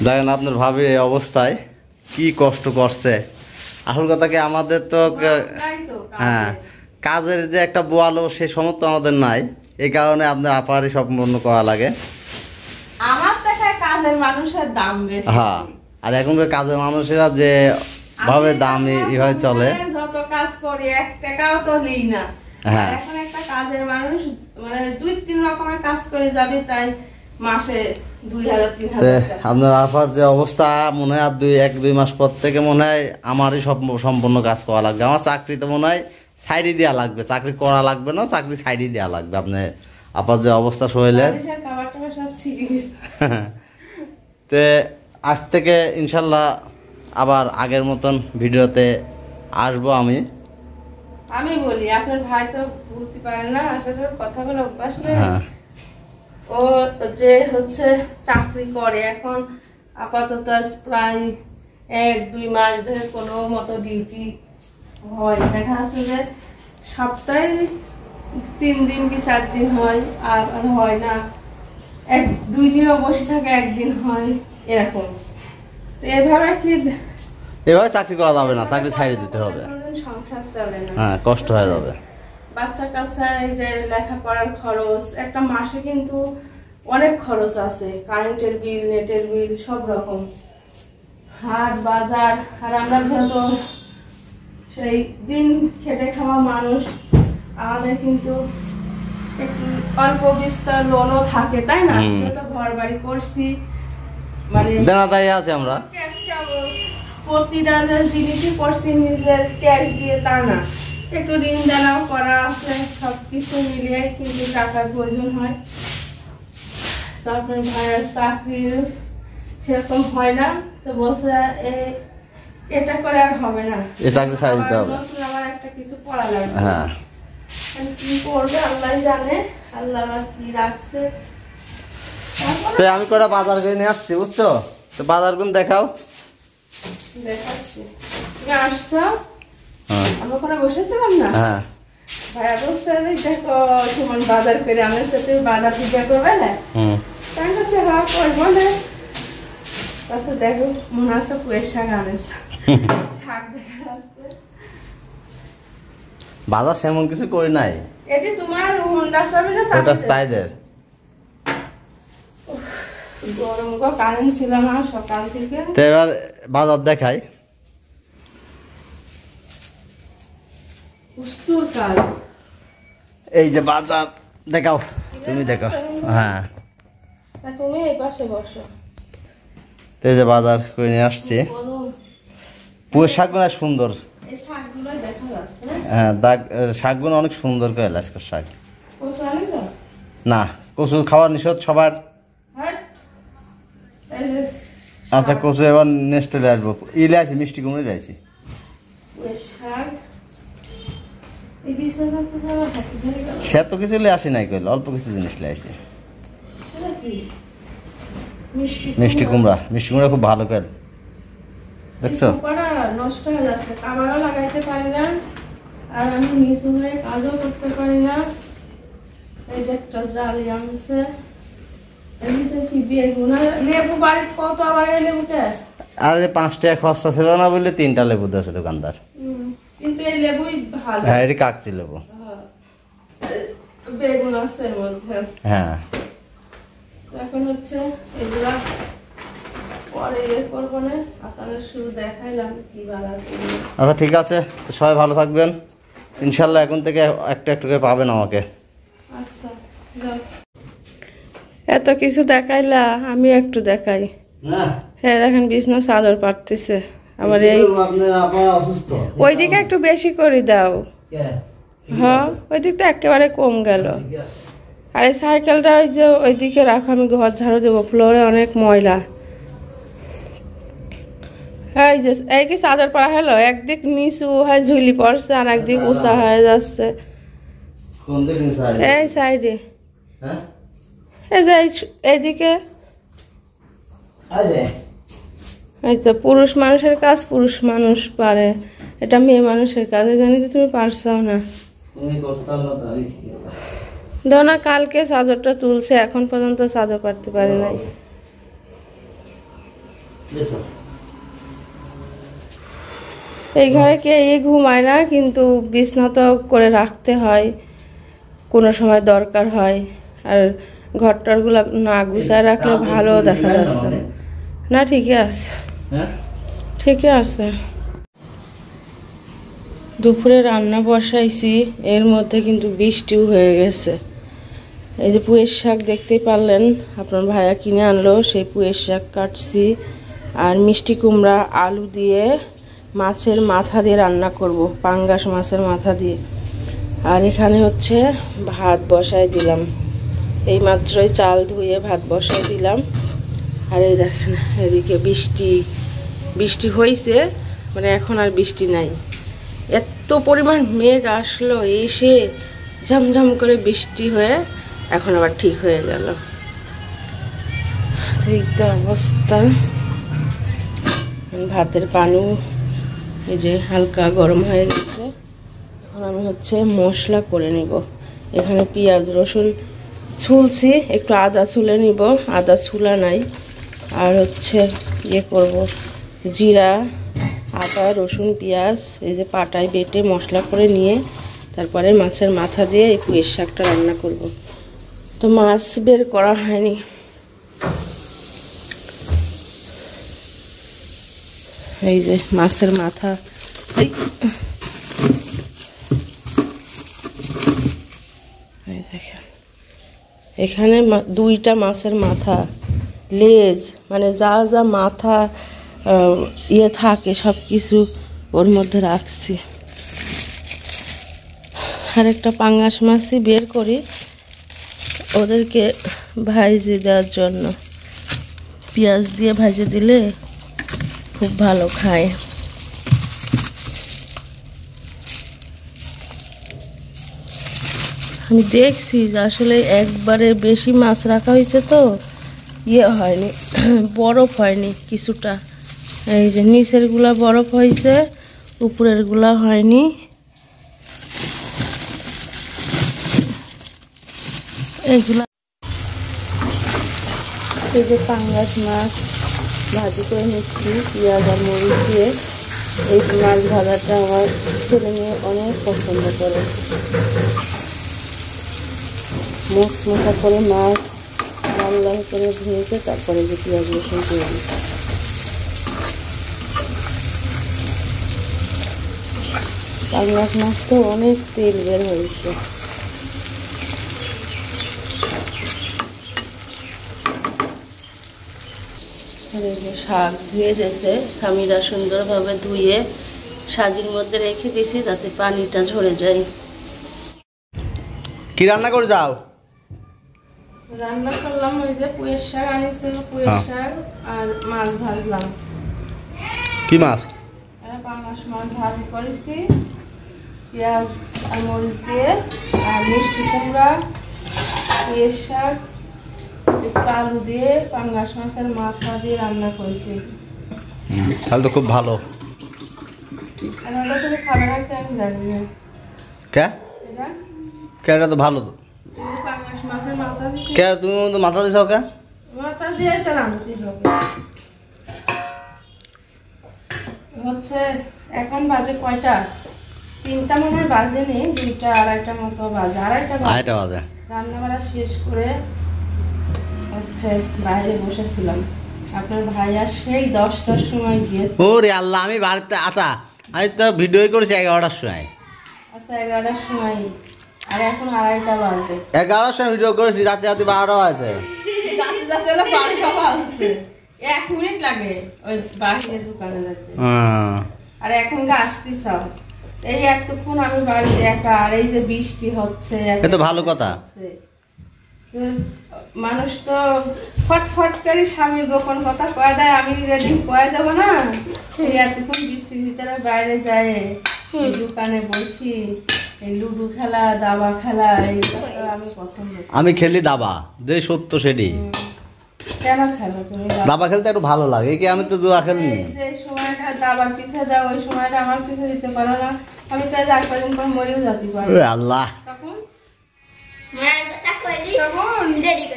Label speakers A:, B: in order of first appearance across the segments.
A: দেখেন আপনার ভাবি এই অবস্থায় কি কষ্ট করছে। আসল কথা কি আমাদের তো হ্যাঁ কাজের যে একটা বোয়ালো সে সমর্থ আমাদের নাই, এই কারণে আপনার আপারই সম্পূর্ণ করা লাগে।
B: আমার দেখায় কাজের মানুষের দাম বেশি।
A: হ্যাঁ, আর এখনকার কাজের মানুষেরা যে ভাবে দাম এইভাবে চলে,
B: যত কাজ করি 1 টাকাও তো নেই না।
A: হ্যাঁ
B: এখন একটা কাজের মানুষ মানে 2-3 রকমের কাজ করে যাবে, তাই মাসে 2000-3000 টাকা।
A: আপনার আপার যে অবস্থা মনে হয় আর 1-2 মাস পর থেকে মনে হয় আমারই সম্পূর্ণ কাজ করা লাগবে। আমার চাকরিতে মনে হয় সাইডে দেওয়া লাগবে, চাকরি করা লাগবে না, চাকরি সাইডে দেওয়া লাগবে। আপনি আপার যে অবস্থা শরীরের তে আজ থেকে ইনশাল্লাহ আবার আগের মতন ভিডিওতে আসবো।
B: আমি বলি আপনার ভাই তো বুঝতে পারে না আসলে কথাগুলো অভ্যাস নেই। ও যে হচ্ছে চাকরি করে এখন আপাতত প্রায় 1-2 মাস ধরে কোনো মতো ডিউটি হয়, দেখা যাচ্ছে যে সপ্তাহে 3 দিন কি 4 দিন হয়, আর হয় না 1-2 দিনও বসে থাকে, 1 দিন হয় এরকম। তো
A: এভাবে চাকরি করা যাবে না, চাকরি ছাড়িয়ে দিতে হবে,
B: সংসার চলে না।
A: হ্যাঁ কষ্ট হয়ে যাবে।
B: বাচ্চা কাচ্চা এই যে লেখাপড়ার খরচ, একটা মাসে কিন্তু অনেক খরচ আছে, কারেন্টের বিল, নেটের বিল, সব রকম হাট বাজার। আর আমরা যেহেতু সেই দিন খেটে খাওয়া মানুষ, আমাদের কিন্তু একটু অল্প বিস্তর লোনও থাকে, তাই না? যত ঘর বাড়ি করছি মানে
A: দেনাদায়ী আছে আমরা,
B: প্রতিটা জিনিসই করছি নিজের ক্যাশ দিয়ে, তা না, একটু ঋণ দেনাও করা আছে, সবকিছু মিলিয়ে কিন্তু টাকার প্রয়োজন হয়। তারপরে ভাইয়ের চাকরি সেরকম হয় না, তো বলছে এটা করে আর হবে না,
A: এই চাকরি ছাড়িয়ে দিতে হবে,
B: আমার একটা কিছু করা লাগবে।
A: হ্যাঁ
B: কি করবে আল্লাহ জানে, আল্লাহ কি রাখছে।
A: তো আমি কটা বাজার করে নিয়ে আসছি, বুঝছো? তো বাজার গুলো দেখাও।
B: দেখাচ্ছি, তুমি আসছো, আমরা ওখানে বসেছিলাম না, ভাইয়া বলছে দেখো তোমার বাজার করে আনছে, তুমি বাজার পূজা করবে না? তার কাছে হওয়া করবো না, তাছাড়া দেখো মনে আছে পুয়ের শাক আনেছে, শাক দেখা যাচ্ছে।
A: বাজার সেমন কিছু করি নাই,
B: এটি তোমার হুন্ডা চাবি না?
A: ওটা তাইদের
B: গরম গো, কারেন্ট ছিল না সকাল থেকে।
A: তো এবার বাজার দেখাই। এই যে বাজার দেখাও, তুমি দেখো। হ্যাঁ
B: তুমি এই পাশে বসো।
A: এই যে বাজার করে নিয়ে আসছি, পুরো শাকগুলো সুন্দর, হ্যাঁ শাকগুলো অনেক সুন্দর করে আজকের শাক। না কচু খাওয়া নিষেধ সবার। আচ্ছা কচু এবার নেক্সট আসবো। ইলে আছি, মিষ্টি কুমড়ে যাইছি, সে তো কিছু আসি নাই, কইল অল্প কিছু জিনিস লাইছি। মিষ্টি কুমড়া, মিষ্টি কুমড়া খুব ভালো করে দেখছো।
B: নষ্ট হয়ে যাচ্ছে, খাবারও লাগাইতে পারি না, আর আমি নিচু হয়ে কাজও করতে পারি না। এই যে একটা জালি আনছে, লেবু বাড়িতে কত আবার লেবুতে,
A: আরে 5 টাকা খরচা ছিল না বলে 3টা লেবু দিয়েছে দোকানদার,
B: কিন্তু এই লেবুই ভালো।
A: হ্যাঁ এটি কাকচি লেবু,
B: বেগুন আছে এর মধ্যে।
A: হ্যাঁ
B: এখন হচ্ছে এগুলা পরে করবো না, আপনাদের শুরু দেখাইলাম কি বানাতে।
A: আচ্ছা ঠিক আছে, তো সবাই ভালো থাকবেন ইনশাল্লাহ। এখন থেকে একটা একটু করে পাবেন আমাকে।
B: আচ্ছা এত কিছু দেখাইলা, আমি একটু দেখাই। হ্যাঁ দেখেন বিছনা চাদর পাততেছে, আবার এই ওইদিকে একটু বেশি করে দাও। হ্যাঁ ওইদিক তো একেবারে কম গেল। আর এই সাইকেলটা ওই যে ওইদিকে রাখো, আমি ঘর ঝাড়ু দেবো, ফ্লোরে অনেক ময়লা। এই যে এই কি চাদর পাড়া হলো, একদিক নিচু হয় ঝুলি পড়ছে, আর একদিক উঁচা হয়ে যাচ্ছে। এই সাইডে, এই যে এইদিকে, এই তো পুরুষ মানুষের কাজ পুরুষ মানুষ পারে, এটা মেয়ে মানুষের কাজ। জানি তো তুমি পারছাও না। দাও না, কালকে চাদরটা তুলছে, এখন পর্যন্ত চাদর পারতে পারে নাই। এই ঘরে কে ঘুমায় না, কিন্তু বিছনা তো করে রাখতে হয়, কোনো সময় দরকার হয়। আর ঘরটারগুলো না গুছায় রাখলে ভালো দেখা যাচ্ছে না। ঠিকই আছে, ঠিকই আছে। দুপুরে রান্না বসাইছি, এর মধ্যে কিন্তু বৃষ্টিও হয়ে গেছে। এই যে পুঁইয়ের শাক দেখতেই পারলেন, আপনার ভাইয়া কিনে আনলো, সেই পুঁইয়ের শাক কাটছি। আর মিষ্টি কুমড়া আলু দিয়ে মাছের মাথা দিয়ে রান্না করব, পাঙ্গাস মাছের মাথা দিয়ে। আর এখানে হচ্ছে ভাত বসাই দিলাম, এই মাত্রই চাল ধুয়ে ভাত বসাই দিলাম। আর এই দেখেন এদিকে বৃষ্টি হয়েছে, মানে এখন আর বৃষ্টি নাই। এত পরিমাণ মেঘ আসলো, এসে ঝমঝম করে বৃষ্টি হয়ে এখন আবার ঠিক হয়ে গেল। এই তো অবস্থা। ভাতের পানি এই যে হালকা গরম হয়ে গেছে, এখন আমি হচ্ছে মশলা করে নিব। এখানে পেঁয়াজ রসুন ছুলছি, একটু আদা ছুলে নিব, আদা ছুলা নাই। আর হচ্ছে ইয়ে করব, জিরা আদা রসুন পেঁয়াজ এই যে পাটায় বেটে মশলা করে নিয়ে তারপরে মাছের মাথা দিয়ে এই পুঁইয়ের শাকটা রান্না করব। তো মাছ বের করা হয়নি। এই যে মাছের মাথা, এই দেখেন এখানে দুইটা মাছের মাথা, লেজ, মানে যা যা মাথা ইয়ে থাকে সব কিছু ওর মধ্যে রাখছি। আর একটা পাঙ্গাস মাছই বের করি ওদেরকে ভাজি দেওয়ার জন্য, পেঁয়াজ দিয়ে ভাজি দিলে খুব ভালো খায়। আমি দেখছি যে আসলে একবারে বেশি মাছ রাখা হয়েছে তো ইয়ে হয়নি, বরফ হয়নি কিছুটা। এই যে নিচের গুলা বরফ হয়েছে, উপরের গুলা হয়নি। এইগুলা এই যে পাঙ্গাস মাছ ভাজি করে নিচ্ছি পেঁয়াজ আর মরিচ দিয়ে। এই মাছ ভাজাটা আমার ছেলে মেয়ে অনেক পছন্দ করে। মশলা করে মাছ লাল লাল করে ভেজে তারপরে যে পেঁয়াজ রসুন দিয়ে দিচ্ছি। পাঙ্গাস মাছ তো অনেক তেল বের হয়েছে। শাক ধুয়ে দিয়েছে স্বামীরা, সুন্দরভাবে ধুয়ে সাজির মধ্যে রেখে দিয়েছি যাতে পানিটা ঝরে যায়।
A: কি রান্না করে যাও?
B: রান্না করলাম ওই যে পুঁইয়ের শাক আনিছিল, পুঁইয়ের শাক আর মাছ ভাজলাম।
A: কি মাছ?
B: পাঙ্গাস মাছ ভাজি করেছি পেঁয়াজ আর মরিচ দিয়ে। আর মিষ্টি কুমড়া, পুঁইয়ের শাক, একটু আলু দিয়ে পাঙ্গাস মাছের মাথা দিয়ে রান্না করেছি।
A: তাহলে তো খুব ভালো।
B: তুমি খাবে না আমি জানি না।
A: কে
B: এটা
A: এটা তো ভালো তো।
B: পাঙ্গাস মাছের মাথা দিয়ে
A: কে তুমি তো মাথা দিছো? কে
B: মাথা দিয়ে তো রাঁধতে হবে। হচ্ছে এখন বাজে কয়টা? 3টা মনে হয় বাজেনি, 2টা 2:30 মতো বাজে। 2:30 বাজে রান্না বাড়া শেষ করে হচ্ছে বাইরে বসেছিলাম। আপনার ভাইয়া সেই 10টার সময় গিয়েছে।
A: ওরে আল্লাহ, আমি বাড়িতে আমি তো ভিডিও করেছি 11টার সময়।
B: আচ্ছা 11টার সময়, আর এখন 2:30 বাজে।
A: 11টার সময় ভিডিও করেছি, যাতে 12টা বাজে।
B: যাতে হলো 12টা বাজছে, 1 মিনিট লাগে ওই বাইরে দোকানে যেতে। আর এখন আসতে চাও, এই এতক্ষণ আমি বাড়িতে একা, আর এই যে বৃষ্টি হচ্ছে,
A: এটা তো ভালো কথা।
B: মানুষ তো ফটফট করে স্বামীর গোপন কথা কয়ে দেয়। আমি যেদিন কয়ে দেবো না, সেই এতক্ষণ বৃষ্টির ভিতরে বাইরে যায় দোকানে বসি, এই লুডু খেলা, দাবা খেলা, এইগুলো আমি পছন্দ করি।
A: আমি খেলি দাবা, যে সত্য সেটি।
B: কেন খেলো তুমি
A: দাবা? খেলতে একটু ভালো লাগে। কি আমি তো জুয়া খেলি।
B: যে সময়টা দাবার পিছে দাও, ওই সময়টা আমার পিছে দিতে পারো না। আমি তো 1-2 পর মরেও যেতে পারি।
A: আল্লাহ,
B: তখন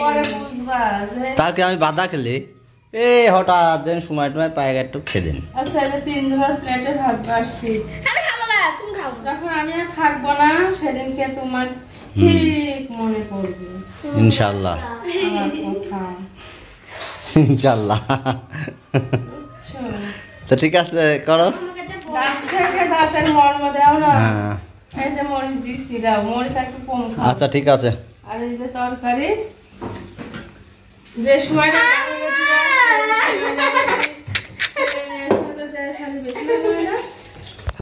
B: পরে বুঝবা যে
A: তাকে আমি বাধা খেলি। এই হঠাৎ যেন সময় টুমায় পায়ে একটু খেয়ে দিন।
B: আচ্ছা, এটা 3 ধর প্লেটে ভাত বাড়ছি।
C: আমি খাবো না, তুমি খাও।
B: যখন আমি আর থাকবো না সেদিনকে তোমার ঠিক মনে পড়বে
A: ইনশাল্লাহ
B: আমার কথা।
A: ইনশাল্লাহ।
B: বুঝছো?
A: তো ঠিক আছে করো।
B: দাঁত থেকে দাঁতের মর্ম দাও না।
A: হ্যাঁ
B: এই যে মরিচ দিচ্ছি, দাও মরিচ একটু কম খাও।
A: আচ্ছা ঠিক আছে।
B: আর এই যে তরকারি যে সময়টা খালি বেশি হয়ে যায় না।